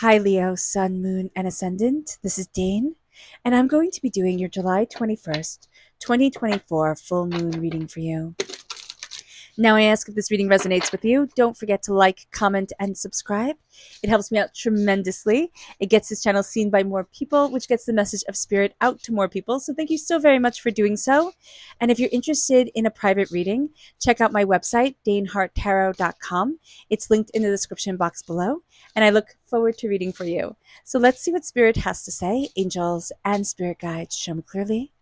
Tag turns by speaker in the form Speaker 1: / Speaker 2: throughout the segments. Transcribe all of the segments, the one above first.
Speaker 1: Hi, Leo, Sun, Moon, and Ascendant. This is Dane, and I'm going to be doing your July 21st, 2024 full moon reading for you. Now, I ask if this reading resonates with you. Don't forget to like, comment, and subscribe. It helps me out tremendously. It gets this channel seen by more people, which gets the message of spirit out to more people. So, thank you so very much for doing so. And if you're interested in a private reading, check out my website, daneharttarot.com. It's linked in the description box below. And I look forward to reading for you. So, let's see what spirit has to say. Angels and spirit guides, show me clearly.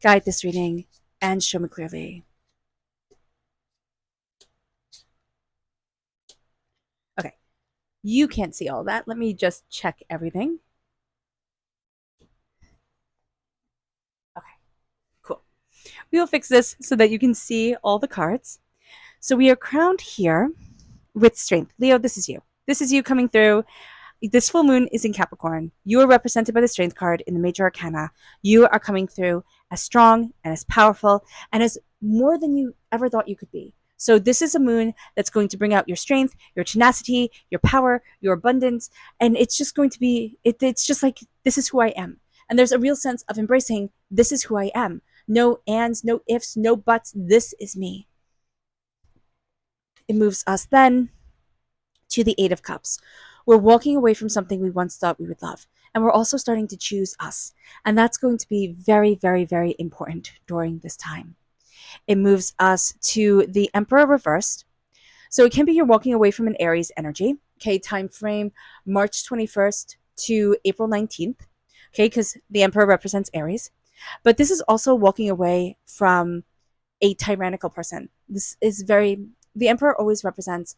Speaker 1: Guide this reading and show me clearly. Okay, you can't see all that. Let me just check everything. Okay, cool. We will fix this so that you can see all the cards. So we are crowned here with strength. Leo, this is you. This is you coming through. This full moon is in Capricorn. You are represented by the strength card in the major arcana. You are coming through as strong and as powerful and as more than you ever thought you could be. So this is a moon that's going to bring out your strength, your tenacity, your power, your abundance, and it's just going to be, it's just like, this is who I am. And there's a real sense of embracing, this is who I am. No ands, no ifs, no buts, this is me. It moves us then to the Eight of Cups. We're walking away from something we once thought we would love. And we're also starting to choose us. And that's going to be very, very, very important during this time. It moves us to the Emperor reversed. So it can be you're walking away from an Aries energy. Okay, time frame March 21st to April 19th. Okay, because the Emperor represents Aries. But this is also walking away from a tyrannical person. This is the Emperor always represents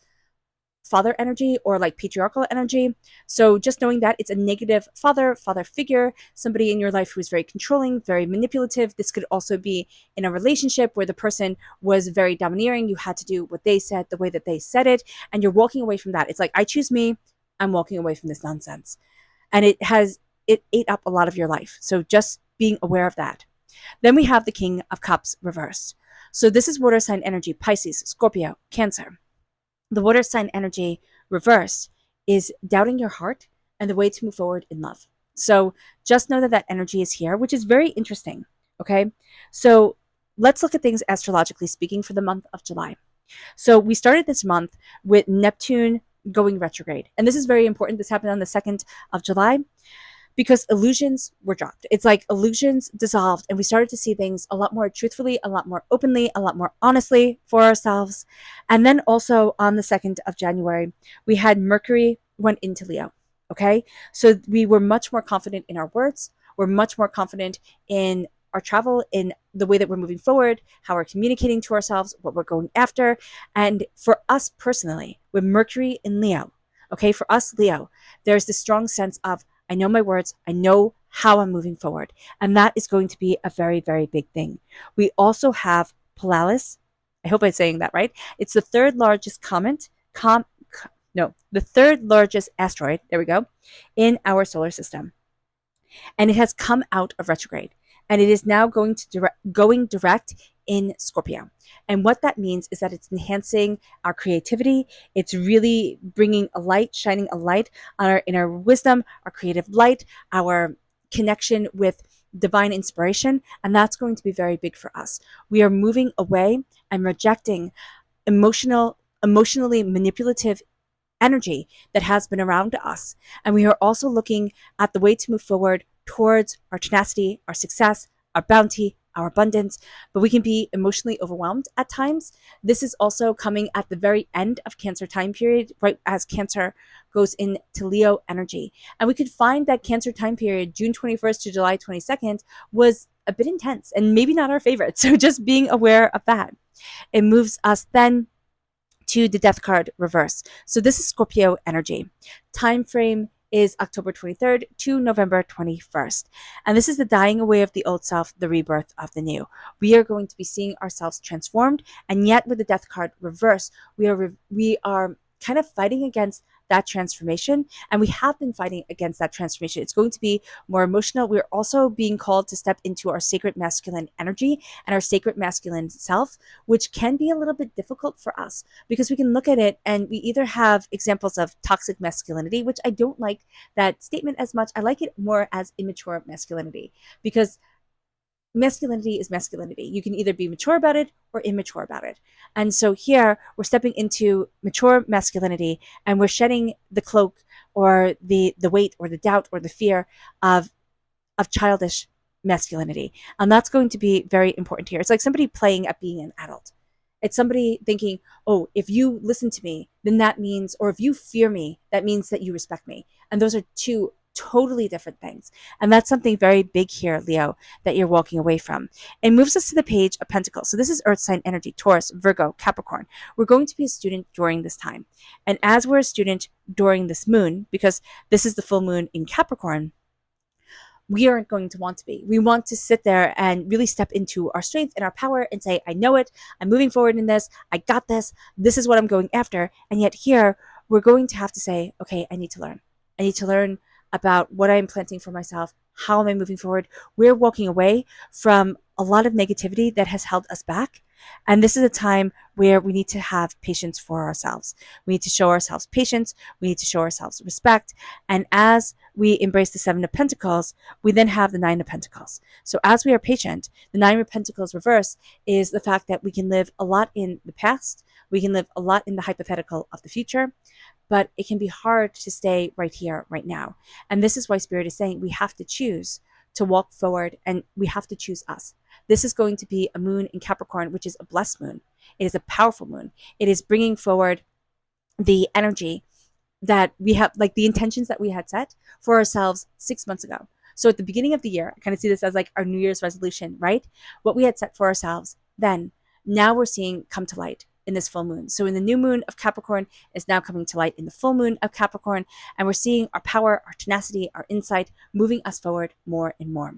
Speaker 1: father energy or like patriarchal energy. So just knowing that it's a negative father figure, somebody in your life who is very controlling, very manipulative. This could also be in a relationship where the person was very domineering. You had to do what they said, the way that they said it, and you're walking away from that. It's like, I choose me. I'm walking away from this nonsense. And it ate up a lot of your life. So just being aware of that. Then we have the King of Cups reversed. So this is water sign energy, Pisces, Scorpio, Cancer. The water sign energy reversed is doubting your heart and the way to move forward in love. So just know that that energy is here, which is very interesting. Okay. So let's look at things astrologically speaking for the month of July. So we started this month with Neptune going retrograde. And this is very important. This happened on the 2nd of July because illusions were dropped. It's like illusions dissolved, and we started to see things a lot more truthfully, a lot more openly, a lot more honestly for ourselves. And then also on the 2nd of January, we had Mercury went into Leo. Okay. So we were much more confident in our words. We're much more confident in our travel, in the way that we're moving forward, how we're communicating to ourselves, what we're going after. And for us personally, with Mercury in Leo, okay, for us, Leo, there's this strong sense of, I know my words. I know how I'm moving forward. And that is going to be a very, very big thing. We also have Polaris. I hope I'm saying that right. It's the third largest the third largest asteroid, there we go, in our solar system. And it has come out of retrograde. And it is now going direct in Scorpio. And what that means is that it's enhancing our creativity. It's really bringing a light, shining a light on our inner wisdom, our creative light, our connection with divine inspiration. And that's going to be very big for us. We are moving away and rejecting emotionally manipulative energy that has been around us. And we are also looking at the way to move forward towards our tenacity, our success, our bounty, our abundance, but we can be emotionally overwhelmed at times. This is also coming at the very end of Cancer time period, right as Cancer goes into Leo energy. And we could find that Cancer time period, June 21st to July 22nd, was a bit intense and maybe not our favorite. So just being aware of that. It moves us then to the Death card reverse. So this is Scorpio energy. Time frame is October 23rd to November 21st. And this is the dying away of the old self, the rebirth of the new. We are going to be seeing ourselves transformed. And yet with the Death card reverse, we are kind of fighting against that transformation. And we have been fighting against that transformation. It's going to be more emotional. We're also being called to step into our sacred masculine energy and our sacred masculine self, which can be a little bit difficult for us because we can look at it and we either have examples of toxic masculinity, which I don't like that statement as much. I like it more as immature masculinity because masculinity is masculinity. You can either be mature about it or immature about it. And so here we're stepping into mature masculinity and we're shedding the cloak or the weight or the doubt or the fear of childish masculinity. And that's going to be very important here. It's like somebody playing at being an adult. It's somebody thinking, oh, if you listen to me, then that means, or if you fear me, that means that you respect me. And those are two totally different things. And that's something very big here, Leo, that you're walking away from. It moves us to the Page of Pentacles. So this is Earth sign energy, Taurus, Virgo, Capricorn. We're going to be a student during this time. And as we're a student during this moon, because this is the full moon in Capricorn, we aren't going to want to be. We want to sit there and really step into our strength and our power and say, I know it. I'm moving forward in this. I got this. This is what I'm going after. And yet here, we're going to have to say, okay, I need to learn. I need to learn about what I'm planting for myself. How am I moving forward? We're walking away from a lot of negativity that has held us back. And this is a time where we need to have patience for ourselves. We need to show ourselves patience. We need to show ourselves respect. And as we embrace the Seven of Pentacles, we then have the Nine of Pentacles. So as we are patient, the Nine of Pentacles reverse is the fact that we can live a lot in the past. We can live a lot in the hypothetical of the future. But it can be hard to stay right here, right now. And this is why Spirit is saying we have to choose to walk forward and we have to choose us. This is going to be a moon in Capricorn, which is a blessed moon. It is a powerful moon. It is bringing forward the energy that we have, like the intentions that we had set for ourselves 6 months ago. So at the beginning of the year, I kind of see this as like our New Year's resolution, right? What we had set for ourselves then, now we're seeing come to light in this full moon. So in the new moon of Capricorn is now coming to light in the full moon of Capricorn. And we're seeing our power, our tenacity, our insight moving us forward more and more.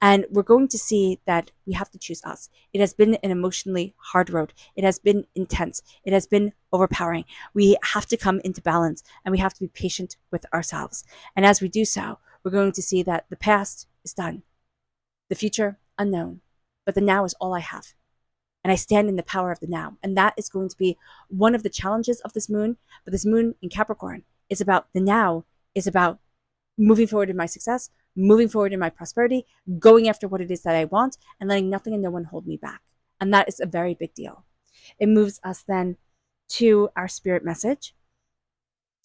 Speaker 1: And we're going to see that we have to choose us. It has been an emotionally hard road. It has been intense. It has been overpowering. We have to come into balance and we have to be patient with ourselves. And as we do so, we're going to see that the past is done, the future unknown, but the now is all I have. And I stand in the power of the now. And that is going to be one of the challenges of this moon. But this moon in Capricorn is about the now, is about moving forward in my success, moving forward in my prosperity, going after what it is that I want, and letting nothing and no one hold me back. And that is a very big deal. It moves us then to our spirit message.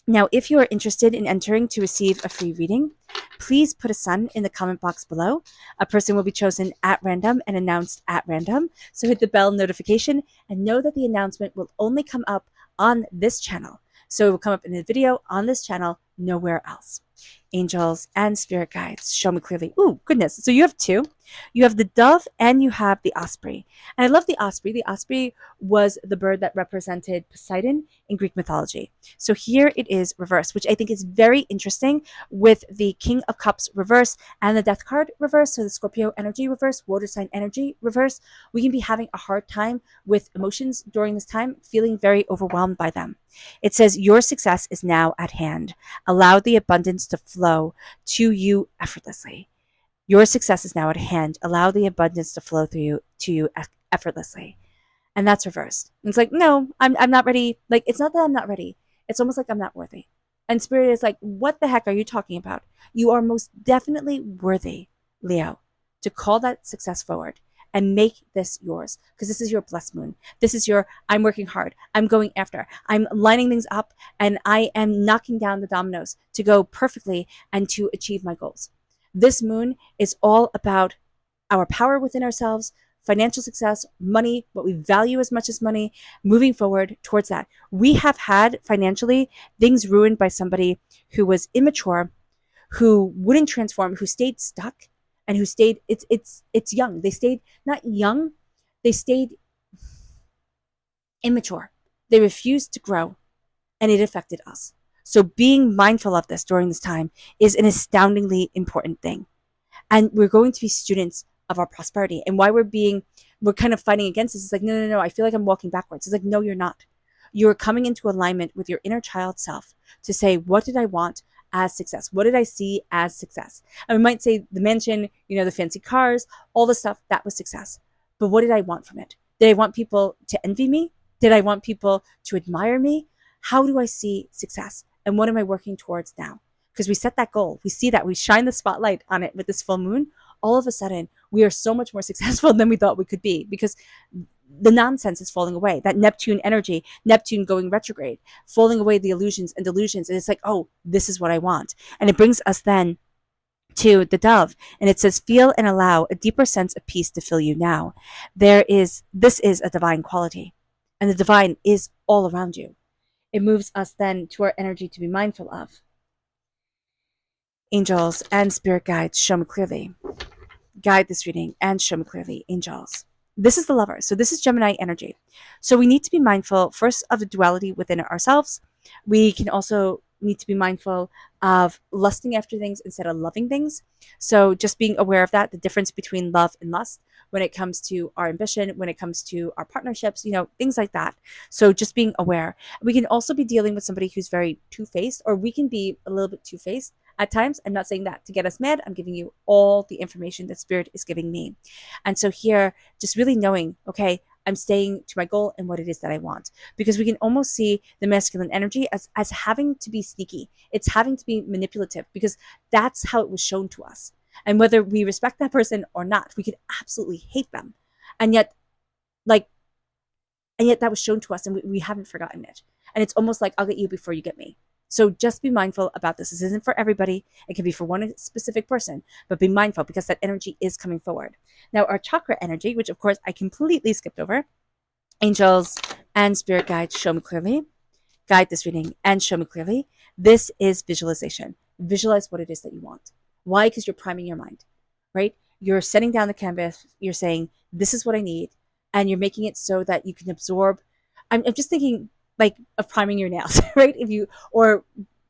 Speaker 1: Now, if you are interested in entering to receive a free reading, please put a sun in the comment box below. A person will be chosen at random and announced at random. So hit the bell notification and know that the announcement will only come up on this channel. So it will come up in a video on this channel, nowhere else. Angels and spirit guides, show me clearly. Ooh, goodness. So you have two. You have the dove and you have the osprey. And I love the osprey. The osprey was the bird that represented Poseidon in Greek mythology. So here it is reversed, which I think is very interesting with the King of Cups reverse and the Death card reverse. So the Scorpio energy reverse, water sign energy reverse. We can be having a hard time with emotions during this time, feeling very overwhelmed by them. It says, your success is now at hand. Allow the abundance to flow to you effortlessly. Your success is now at hand. Allow the abundance to flow through to you effortlessly. And that's reversed. And it's like, no, I'm not ready. Like, it's not that I'm not ready. It's almost like I'm not worthy. And Spirit is like, what the heck are you talking about? You are most definitely worthy, Leo, to call that success forward and make this yours, because this is your blessed moon. This is your, I'm working hard. I'm going after. I'm lining things up and I am knocking down the dominoes to go perfectly and to achieve my goals. This moon is all about our power within ourselves, financial success, money, what we value as much as money, moving forward towards that. We have had financially things ruined by somebody who was immature, who wouldn't transform, who stayed stuck, and who stayed, it's young. They stayed not young, they stayed immature. They refused to grow, and it affected us. So being mindful of this during this time is an astoundingly important thing. And we're going to be students of our prosperity. And why we're kind of fighting against this is like, no, I feel like I'm walking backwards. It's like, no, you're not. you're coming into alignment with your inner child self to say, what did I want as success? What did I see as success? And we might say the mansion, the fancy cars, all the stuff, that was success. But what did I want from it? Did I want people to envy me? Did I want people to admire me? How do I see success? And what am I working towards now? Because we set that goal. We see that. We shine the spotlight on it with this full moon. All of a sudden, we are so much more successful than we thought we could be because the nonsense is falling away. That Neptune energy, Neptune going retrograde, falling away the illusions and delusions. And it's like, oh, this is what I want. And it brings us then to the dove, and it says, feel and allow a deeper sense of peace to fill you now. This is a divine quality, and the divine is all around you. It moves us then to our energy to be mindful of. Angels and spirit guides, show me clearly. Guide this reading and show me clearly, angels. This is the lover. So this is Gemini energy. So we need to be mindful first of the duality within ourselves. We can also need to be mindful of lusting after things instead of loving things. So just being aware of that, the difference between love and lust when it comes to our ambition, when it comes to our partnerships, things like that. So just being aware. We can also be dealing with somebody who's very two-faced, or we can be a little bit two-faced at times. I'm not saying that to get us mad. I'm giving you all the information that Spirit is giving me. And so here, just really knowing, okay, I'm staying to my goal and what it is that I want. Because we can almost see the masculine energy as having to be sneaky. It's having to be manipulative because that's how it was shown to us. And whether we respect that person or not, we could absolutely hate them. And yet that was shown to us and we haven't forgotten it. And it's almost like, I'll get you before you get me. So just be mindful about this. This isn't for everybody. It can be for one specific person, but be mindful because that energy is coming forward. Now, our chakra energy, which of course I completely skipped over, angels and spirit guides, show me clearly. Guide this reading and show me clearly. This is visualization. Visualize what it is that you want. Why? Because you're priming your mind, right? You're setting down the canvas. You're saying, this is what I need. And you're making it so that you can absorb. I'm just thinking like of priming your nails, right? Or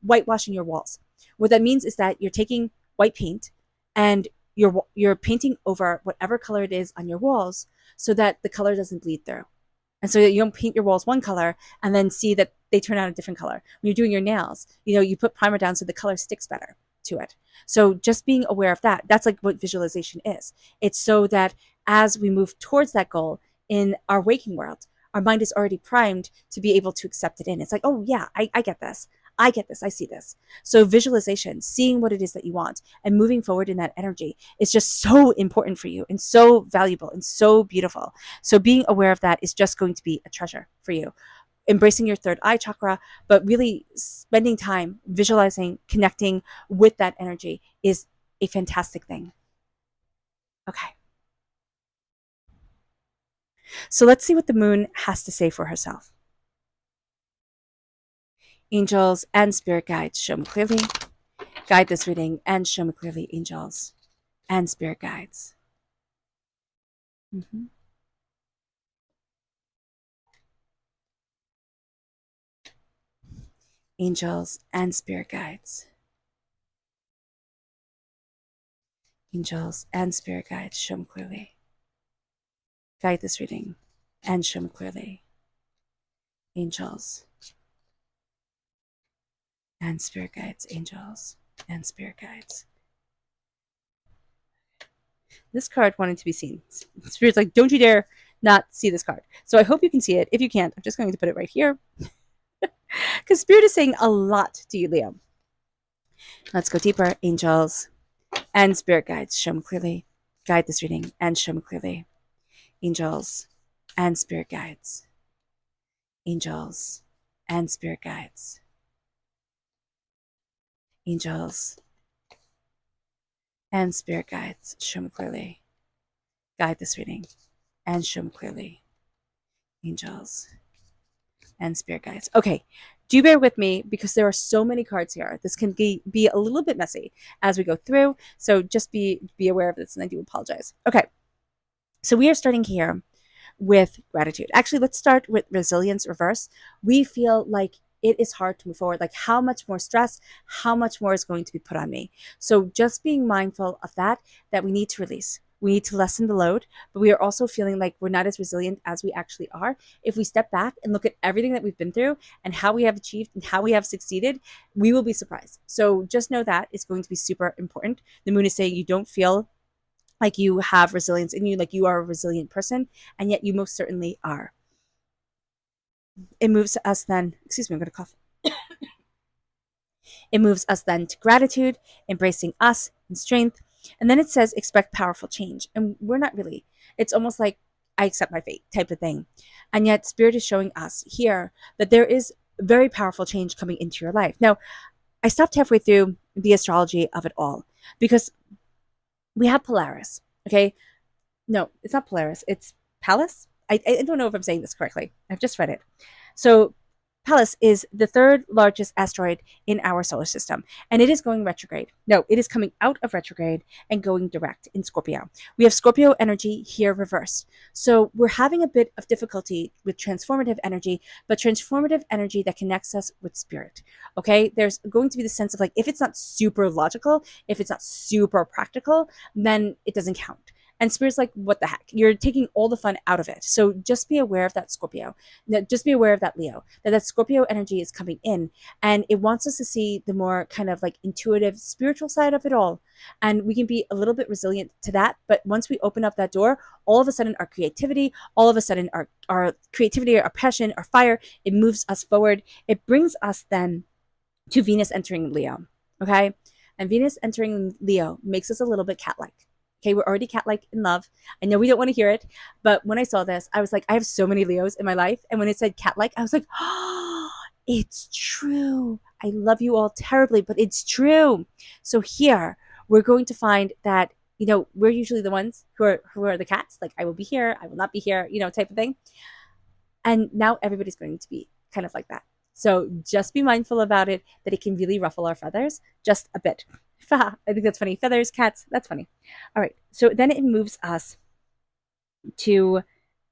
Speaker 1: whitewashing your walls. What that means is that you're taking white paint and you're painting over whatever color it is on your walls so that the color doesn't bleed through. And so you don't paint your walls one color and then see that they turn out a different color. When you're doing your nails, you put primer down so the color sticks better to it. So just being aware of that, that's like what visualization is. It's so that as we move towards that goal in our waking world, our mind is already primed to be able to accept it in. It's like, oh yeah, I get this. I get this. I see this. So visualization, seeing what it is that you want and moving forward in that energy is just so important for you and so valuable and so beautiful. So being aware of that is just going to be a treasure for you. Embracing your third eye chakra, but really spending time visualizing, connecting with that energy is a fantastic thing. Okay. So let's see what the moon has to say for herself. Angels and spirit guides, show me clearly. Guide this reading and show me clearly, angels and spirit guides. Mm-hmm. Angels and spirit guides. Angels and spirit guides, show me clearly. Guide this reading and show me clearly. Angels and spirit guides, angels and spirit guides. This card wanted to be seen. Spirit's like, don't you dare not see this card. So I hope you can see it. If you can't, I'm just going to put it right here. Because Spirit is saying a lot to you, Leo. Let's go deeper. Angels and spirit guides, show me clearly. Guide this reading and show me clearly. Angels and spirit guides. Angels and spirit guides. Angels and spirit guides, show me clearly. Guide this reading and show me clearly. Angels and spirit guides. Okay, do bear with me because there are so many cards here. This can be a little bit messy as we go through. So just be aware of this, and I do apologize. Okay, so we are starting here with gratitude. Actually, let's start with resilience reverse. We feel like it is hard to move forward. Like how much more stress, how much more is going to be put on me? So just being mindful of that we need to release. We need to lessen the load, but we are also feeling like we're not as resilient as we actually are. If we step back and look at everything that we've been through and how we have achieved and how we have succeeded, we will be surprised. So just know that is going to be super important. The moon is saying you don't feel like you have resilience in you, like you are a resilient person, and yet you most certainly are. It moves us then, excuse me, I'm going to cough. It moves us then to gratitude, embracing us and strength. And then it says, expect powerful change. And we're not really. It's almost like, I accept my fate type of thing. And yet, Spirit is showing us here that there is very powerful change coming into your life. Now, I stopped halfway through the astrology of it all because we have Polaris. Okay. No, it's not Polaris. It's Pallas. I don't know if I'm saying this correctly. I've just read it. So Pallas is the third largest asteroid in our solar system, and it is going retrograde. No, it is coming out of retrograde and going direct in Scorpio. We have Scorpio energy here reversed. So we're having a bit of difficulty with transformative energy, but transformative energy that connects us with spirit. Okay, there's going to be the sense of like, if it's not super logical, if it's not super practical, then it doesn't count. And Spirit's like, what the heck? You're taking all the fun out of it. So just be aware of that Scorpio. Just be aware of that Leo, that Scorpio energy is coming in. And it wants us to see the more kind of like intuitive, spiritual side of it all. And we can be a little bit resilient to that. But once we open up that door, all of a sudden our creativity, all of a sudden our creativity, our passion, our fire, it moves us forward. It brings us then to Venus entering Leo. Okay. And Venus entering Leo makes us a little bit cat-like. Okay, we're already cat-like in love. I know we don't want to hear it, but when I saw this, I was like, I have so many Leos in my life. And when it said cat-like, I was like, oh, it's true. I love you all terribly, but it's true. So here, we're going to find that, we're usually the ones who are the cats. Like, I will be here, I will not be here, type of thing. And now everybody's going to be kind of like that. So just be mindful about it, that it can really ruffle our feathers just a bit. I think that's funny. Feathers, cats, that's funny. All right. So then it moves us to,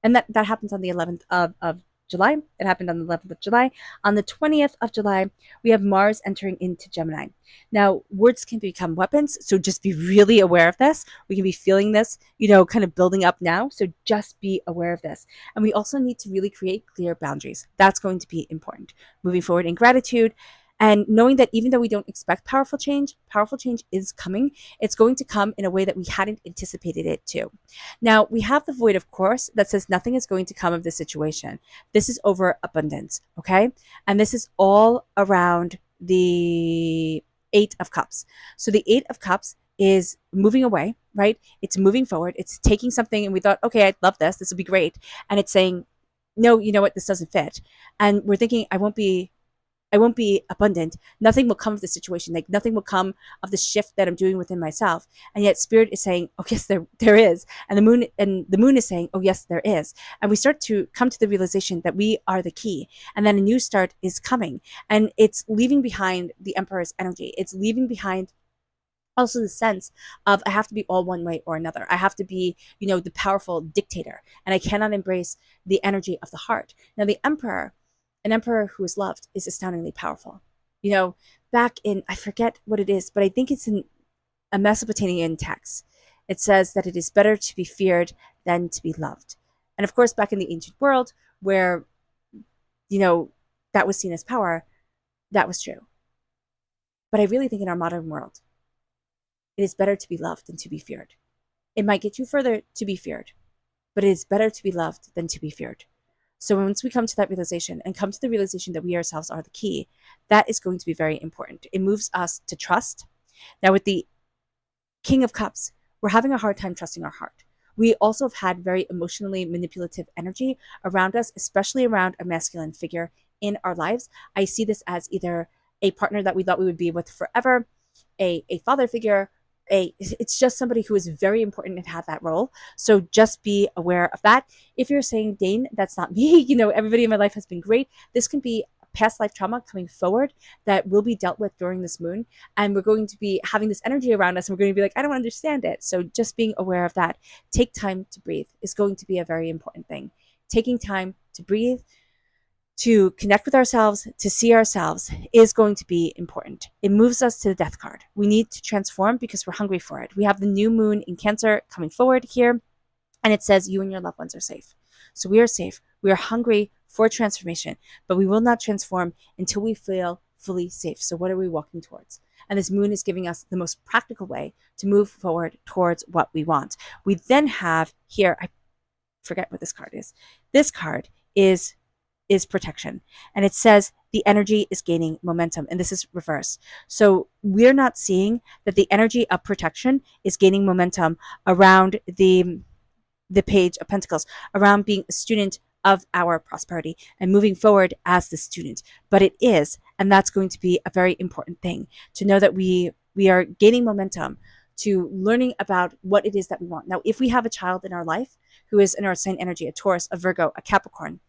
Speaker 1: and that happens on the 11th of July. It happened on the 11th of July. On the 20th of July, we have Mars entering into Gemini. Now, words can become weapons, so just be really aware of this. We can be feeling this, kind of building up now, so just be aware of this. And we also need to really create clear boundaries. That's going to be important. Moving forward in gratitude, and knowing that even though we don't expect powerful change is coming. It's going to come in a way that we hadn't anticipated it to. Now, we have the void, of course, that says nothing is going to come of this situation. This is over abundance, okay? And this is all around the Eight of Cups. So the Eight of Cups is moving away, right? It's moving forward. It's taking something and we thought, okay, I'd love this. This would be great. And it's saying, no, you know what? This doesn't fit. And we're thinking, I won't be abundant. Nothing will come of the situation. Like nothing will come of the shift that I'm doing within myself. And yet Spirit is saying, oh yes, there is. And the moon is saying, oh yes, there is. And we start to come to the realization that we are the key. And then a new start is coming. And it's leaving behind the Emperor's energy. It's leaving behind also the sense of I have to be all one way or another. I have to be, the powerful dictator. And I cannot embrace the energy of the heart. Now the Emperor, an emperor who is loved, is astoundingly powerful. Back in, I forget what it is, but I think it's in a Mesopotamian text. It says that it is better to be feared than to be loved. And of course, back in the ancient world where, that was seen as power, that was true. But I really think in our modern world, it is better to be loved than to be feared. It might get you further to be feared, but it is better to be loved than to be feared. So once we come to that realization and come to the realization that we ourselves are the key, that is going to be very important. It moves us to trust. Now with the King of Cups, we're having a hard time trusting our heart. We also have had very emotionally manipulative energy around us, especially around a masculine figure in our lives. I see this as either a partner that we thought we would be with forever, a father figure, it's just somebody who is very important and have that role. So just be aware of that. If you're saying, Dane, that's not me, everybody in my life has been great. This can be past life trauma coming forward that will be dealt with during this moon. And we're going to be having this energy around us and we're going to be like, I don't understand it. So just being aware of that. Take time to breathe is going to be a very important thing. Taking time to breathe, to connect with ourselves, to see ourselves, is going to be important. It moves us to the death card. We need to transform because we're hungry for it. We have the new moon in Cancer coming forward here, and it says you and your loved ones are safe. So we are safe. We are hungry for transformation, but we will not transform until we feel fully safe. So what are we walking towards? And this moon is giving us the most practical way to move forward towards what we want. We then have here, I forget what this card is. This card is protection. And it says the energy is gaining momentum. And this is reverse. So we're not seeing that the energy of protection is gaining momentum around the Page of Pentacles, around being a student of our prosperity and moving forward as the student. But it is, and that's going to be a very important thing to know that we are gaining momentum to learning about what it is that we want. Now, if we have a child in our life who is in our sign energy, a Taurus, a Virgo, a Capricorn,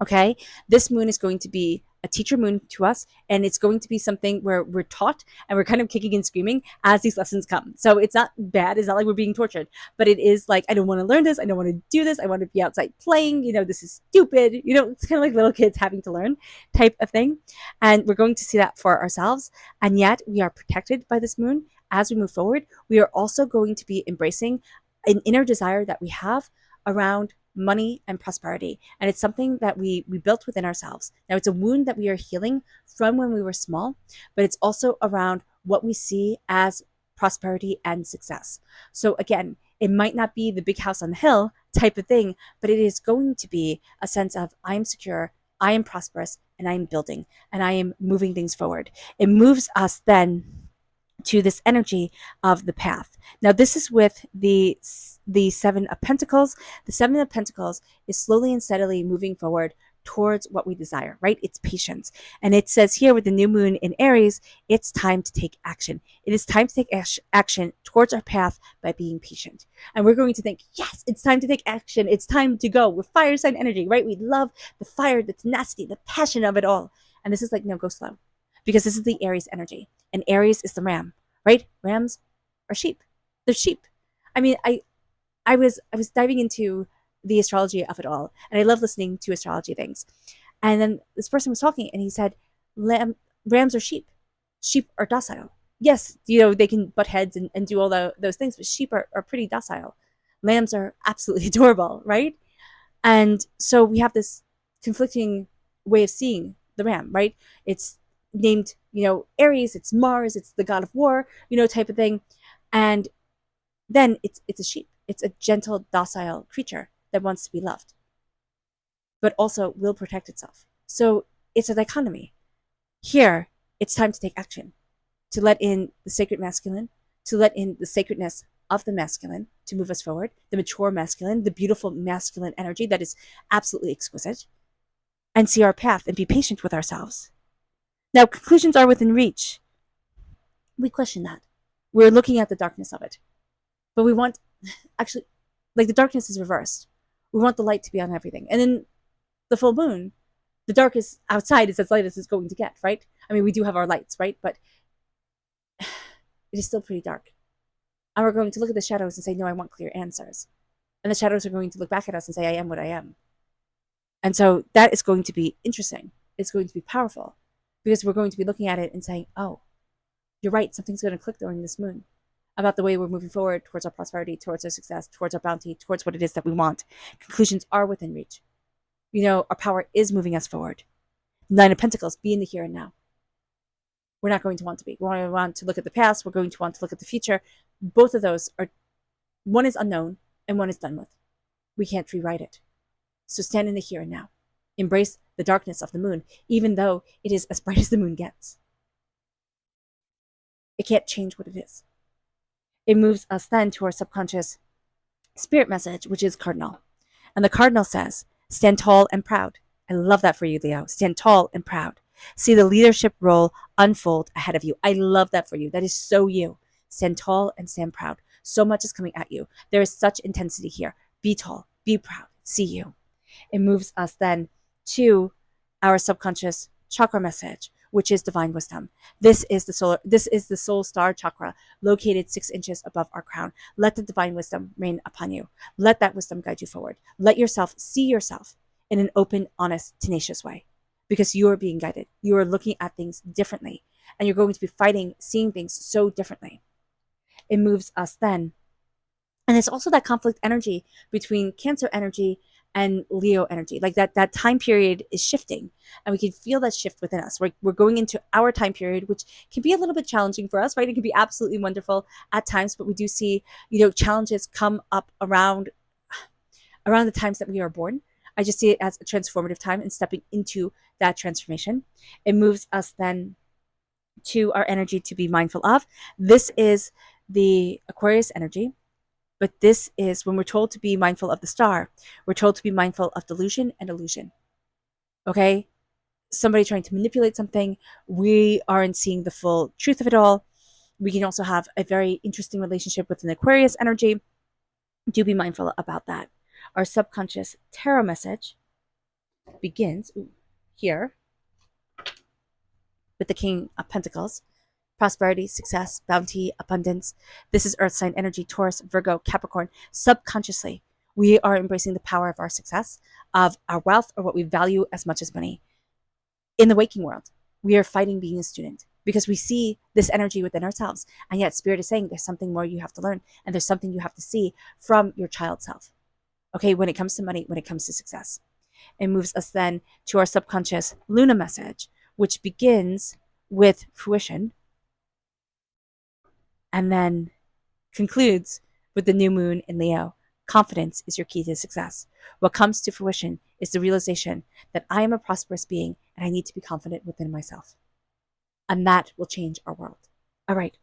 Speaker 1: okay, this moon is going to be a teacher moon to us, and it's going to be something where we're taught and we're kind of kicking and screaming as these lessons come. So it's not bad. It's not like we're being tortured, but it is like, I don't want to learn this. I don't want to do this. I want to be outside playing. This is stupid. It's kind of like little kids having to learn type of thing. And we're going to see that for ourselves. And yet we are protected by this moon. As we move forward, we are also going to be embracing an inner desire that we have around money and prosperity. And it's something that we built within ourselves. Now, it's a wound that we are healing from when we were small, but it's also around what we see as prosperity and success. So again, it might not be the big house on the hill type of thing, but it is going to be a sense of I am secure, I am prosperous, and I am building, and I am moving things forward. It moves us then to this energy of the path. Now, this is with the Seven of Pentacles. The Seven of Pentacles is slowly and steadily moving forward towards what we desire, right? It's patience. And it says here with the new moon in Aries, it's time to take action. It is time to take action towards our path by being patient. And we're going to think, yes, it's time to take action. It's time to go. We're fire sign energy, right? We love the fire, the tenacity, the passion of it all. And this is like, no, go slow. Because this is the Aries energy. And Aries is the ram, right? Rams are sheep. They're sheep. I mean, I was diving into the astrology of it all, and I love listening to astrology things. And then this person was talking, and he said, rams are sheep. Sheep are docile. Yes, they can butt heads and do all those things, but sheep are pretty docile. Lambs are absolutely adorable, right? And so we have this conflicting way of seeing the ram, right? It's named, Aries, it's Mars, it's the god of war, type of thing. And then it's a sheep. It's a gentle, docile creature that wants to be loved, but also will protect itself. So it's a dichotomy. Here, it's time to take action, to let in the sacred masculine, to let in the sacredness of the masculine to move us forward, the mature masculine, the beautiful masculine energy that is absolutely exquisite, and see our path and be patient with ourselves. Now, conclusions are within reach. We question that. We're looking at the darkness of it. But we want, actually, like the darkness is reversed. We want the light to be on everything. And then the full moon, the darkest outside is as light as it's going to get, right? I mean, we do have our lights, right? But it is still pretty dark. And we're going to look at the shadows and say, no, I want clear answers. And the shadows are going to look back at us and say, I am what I am. And so that is going to be interesting. It's going to be powerful. Because we're going to be looking at it and saying, oh, you're right, something's going to click during this moon about the way we're moving forward towards our prosperity, towards our success, towards our bounty, towards what it is that we want. Conclusions are within reach. Our power is moving us forward. Nine of Pentacles, be in the here and now. We're not going to want to be. We're going to want to look at the past. We're going to want to look at the future. Both of those are, one is unknown and one is done with. We can't rewrite it. So stand in the here and now. Embrace the darkness of the moon, even though it is as bright as the moon gets. It can't change what it is. It moves us then to our subconscious spirit message, which is cardinal. And the cardinal says, stand tall and proud. I love that for you, Leo. Stand tall and proud. See the leadership role unfold ahead of you. I love that for you. That is so you. Stand tall and stand proud. So much is coming at you. There is such intensity here. Be tall. Be proud. See you. It moves us then to our subconscious chakra message, which is divine wisdom. This is the soul star chakra located 6 inches above our crown. Let the divine wisdom reign upon you. Let that wisdom guide you forward. Let yourself see yourself in an open, honest, tenacious way, because you are being guided. You are looking at things differently, and you're going to be fighting, seeing things so differently. It moves us then. And it's also that conflict energy between Cancer energy and Leo energy. Like that time period is shifting, and we can feel that shift within us. We're going into our time period, which can be a little bit challenging for us, right? It can be absolutely wonderful at times, but we do see, challenges come up around the times that we are born. I just see it as a transformative time and stepping into that transformation. It moves us then to our energy to be mindful of. This is the Aquarius energy, but this is when we're told to be mindful of the star, we're told to be mindful of delusion and illusion. Okay? Somebody trying to manipulate something, we aren't seeing the full truth of it all. We can also have a very interesting relationship with an Aquarius energy. Do be mindful about that. Our subconscious tarot message begins here with the King of Pentacles. Prosperity, success, bounty, abundance. This is Earth sign energy, Taurus, Virgo, Capricorn. Subconsciously, we are embracing the power of our success, of our wealth, or what we value as much as money. In the waking world, we are fighting being a student because we see this energy within ourselves. And yet Spirit is saying there's something more you have to learn, and there's something you have to see from your child self. Okay, when it comes to money, when it comes to success. It moves us then to our subconscious Luna message, which begins with fruition and then concludes with the new moon in Leo. Confidence is your key to success. What comes to fruition is the realization that I am a prosperous being and I need to be confident within myself. And that will change our world. All right,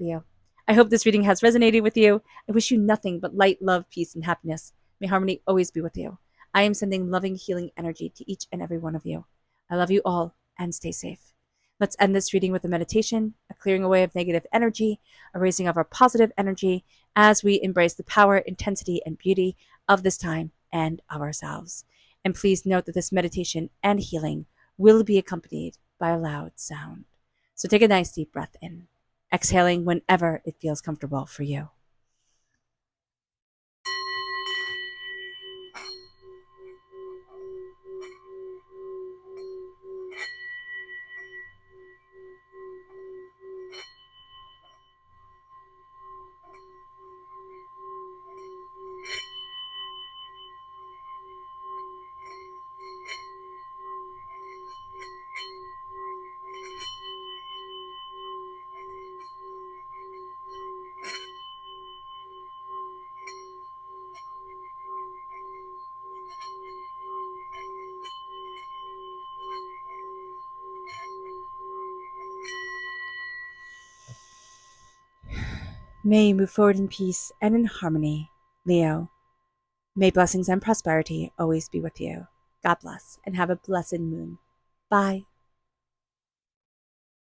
Speaker 1: Leo. I hope this reading has resonated with you. I wish you nothing but light, love, peace, and happiness. May harmony always be with you. I am sending loving, healing energy to each and every one of you. I love you all, and stay safe. Let's end this reading with a meditation, a clearing away of negative energy, a raising of our positive energy as we embrace the power, intensity, and beauty of this time and of ourselves. And please note that this meditation and healing will be accompanied by a loud sound. So take a nice deep breath in, exhaling whenever it feels comfortable for you. May you move forward in peace and in harmony, Leo. May blessings and prosperity always be with you. God bless and have a blessed moon. Bye.